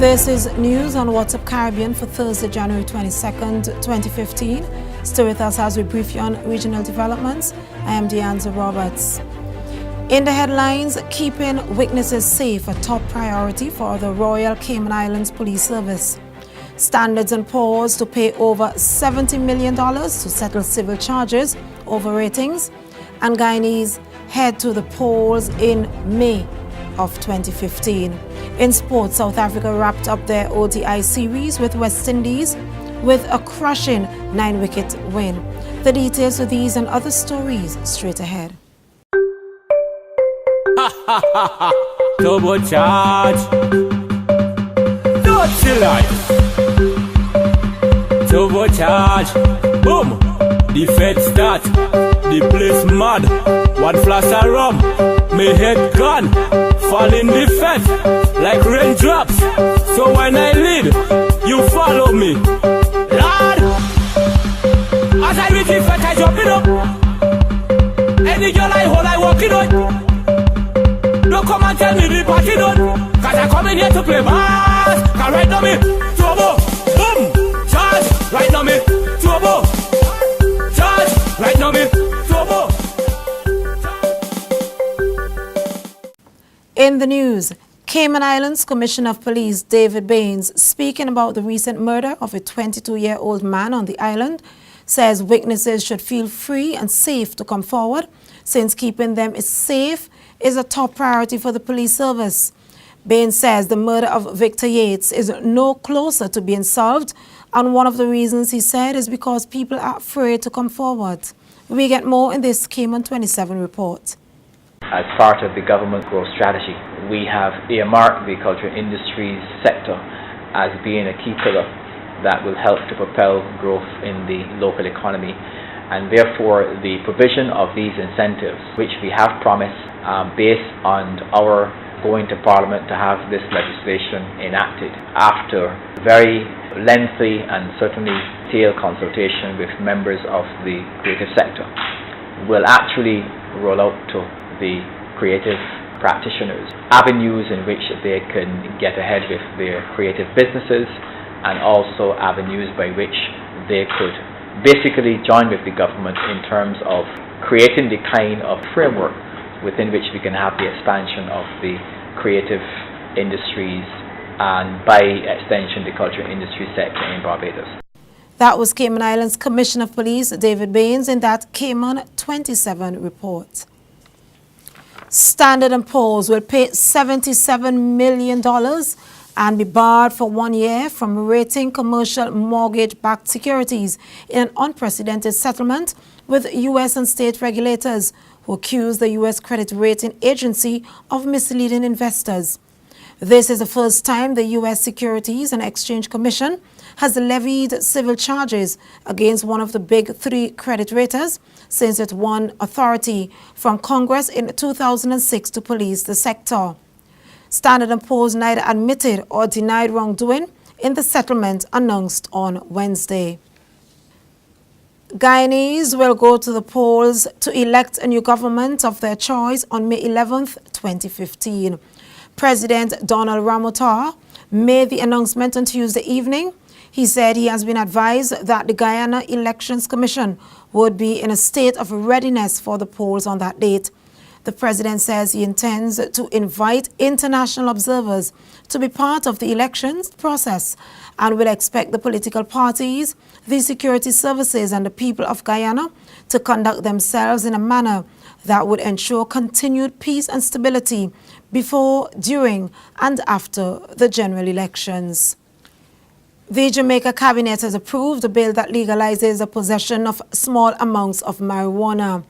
This is news on WhatsApp Caribbean for Thursday, January 22nd, 2015. Stay with us as we brief you on regional developments. I am Deanza Roberts. In the headlines, keeping witnesses safe a top priority for the Royal Cayman Islands Police Service. Standards and Poor's to pay over $70 million to settle civil charges over ratings. And Guyanese head to the polls in May of 2015. In sports, South Africa wrapped up their ODI series with West Indies with a crushing 9-wicket win. The details of these and other stories straight ahead. Turbo charge. Dirty life. Turbo charge. Boom. The fed start. The place mad. One flash of rum. Me head gone. Fall in the fed like raindrops. So when I lead, you follow me. Lord, as I reach the fed, I jump it up. Any girl I hold, I walk it on. Don't come and tell me the party done, cause I come in here to play bass. Cause right now me, turbo, boom, charge. Right now me, turbo, charge. Right now me, turbo. In the news, Cayman Islands Commissioner of Police David Baines, speaking about the recent murder of a 22-year-old man on the island, says witnesses should feel free and safe to come forward, since keeping them safe is a top priority for the police service. Baines says the murder of Victor Yates is no closer to being solved, and one of the reasons, he said, is because people are afraid to come forward. We get more in this Cayman 27 report. As part of the government growth strategy, we have earmarked the culture industries sector as being a key pillar that will help to propel growth in the local economy. And therefore, the provision of these incentives, which we have promised based on our going to Parliament to have this legislation enacted after very lengthy and certainly detailed consultation with members of the creative sector, will actually roll out to the creative practitioners avenues in which they can get ahead with their creative businesses, and also avenues by which they could basically join with the government in terms of creating the kind of framework within which we can have the expansion of the creative industries and, by extension, the culture industry sector in Barbados. That was Cayman Islands Commissioner of Police David Baines in that Cayman 27 report. Standard & Poor's will pay $77 million and be barred for 1 year from rating commercial mortgage-backed securities in an unprecedented settlement with U.S. and state regulators who accuse the U.S. credit rating agency of misleading investors. This is the first time the U.S. Securities and Exchange Commission has levied civil charges against one of the big three credit raters since it won authority from Congress in 2006 to police the sector. Standard & Poor's neither admitted or denied wrongdoing in the settlement announced on Wednesday. Guyanese will go to the polls to elect a new government of their choice on May 11, 2015. President Donald Ramotar made the announcement on Tuesday evening. He said he has been advised that the Guyana Elections Commission would be in a state of readiness for the polls on that date. The president says he intends to invite international observers to be part of the elections process and will expect the political parties, the security services and the people of Guyana to conduct themselves in a manner that would ensure continued peace and stability before, during and after the general elections. The Jamaica Cabinet has approved a bill that legalizes the possession of small amounts of marijuana.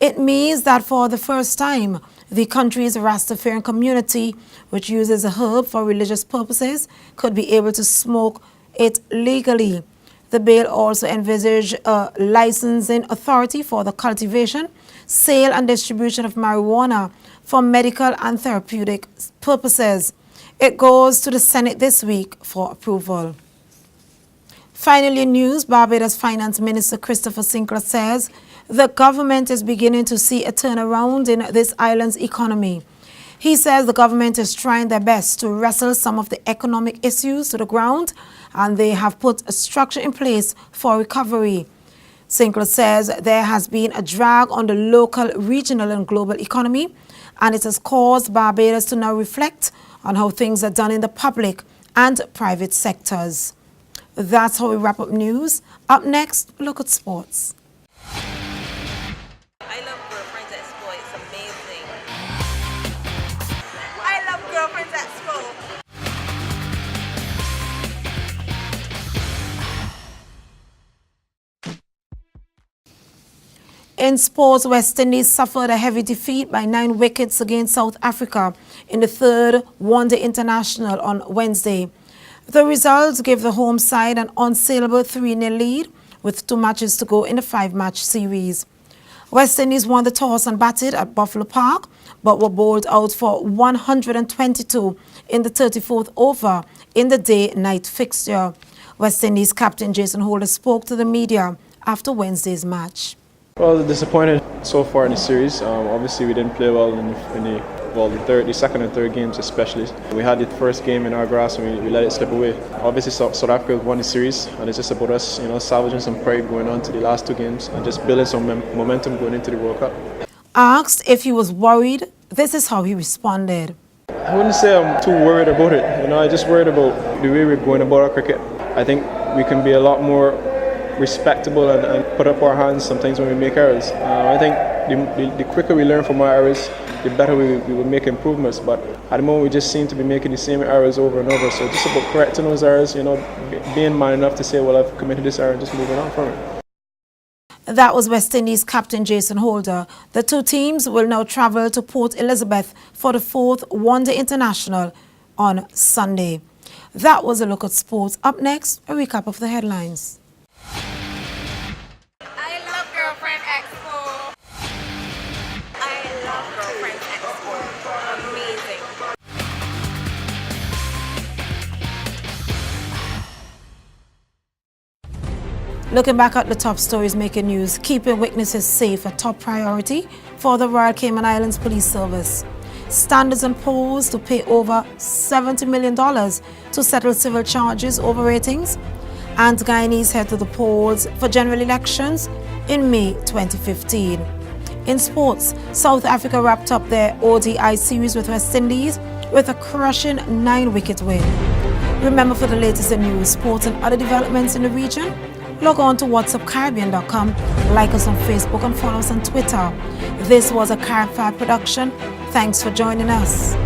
It means that for the first time, the country's Rastafarian community, which uses the herb for religious purposes, could be able to smoke it legally. The bill also envisages a licensing authority for the cultivation, sale and distribution of marijuana for medical and therapeutic purposes. It goes to the Senate this week for approval. Finally, in news, Barbados Finance Minister Christopher Sinclair says the government is beginning to see a turnaround in this island's economy. He says the government is trying their best to wrestle some of the economic issues to the ground, and they have put a structure in place for recovery. Sinclair says there has been a drag on the local, regional and global economy, and it has caused Barbados to now reflect on how things are done in the public and private sectors. That's how we wrap up news. Up next, look at sports. I love Girlfriends Expo. It's amazing. I love Girlfriends Expo. In sports, West Indies suffered a heavy defeat by 9 wickets against South Africa in the third one-day international on Wednesday. The results gave the home side an unsaleable 3-0 lead with 2 matches to go in the 5-match series. West Indies won the toss and batted at Buffalo Park, but were bowled out for 122 in the 34th over in the day-night fixture. West Indies captain Jason Holder spoke to the media after Wednesday's match. Well, disappointed so far in the series. Obviously, we didn't play well in the second and third games especially. We had the first game in our grass and we let it slip away. Obviously, South Africa won the series, and it's just about us, salvaging some pride going on to the last 2 games and just building some momentum going into the World Cup. Asked if he was worried, this is how he responded. I wouldn't say I'm too worried about it. I'm just worried about the way we're going about our cricket. I think we can be a lot more respectable and put up our hands sometimes when we make errors. I think the quicker we learn from our errors, the better we will make improvements. But at the moment, we just seem to be making the same errors over and over. So just about correcting those errors, being man enough to say, well, I've committed this error and just moving on from it. That was West Indies captain Jason Holder. The 2 teams will now travel to Port Elizabeth for the 4th one-day international on Sunday. That was a look at sports. Up next, a recap of the headlines. I love Girlfriend Expo. I love Girlfriends Expo. Amazing. Looking back at the top stories making news, keeping witnesses safe a top priority for the Royal Cayman Islands Police Service. Standards imposed to pay over $70 million to settle civil charges over ratings. And Guyanese head to the polls for general elections in May 2015. In sports, South Africa wrapped up their ODI series with West Indies with a crushing 9-wicket win. Remember, for the latest in news, sports and other developments in the region, log on to whatsupcaribbean.com, like us on Facebook and follow us on Twitter. This was a Carib 5 production. Thanks for joining us.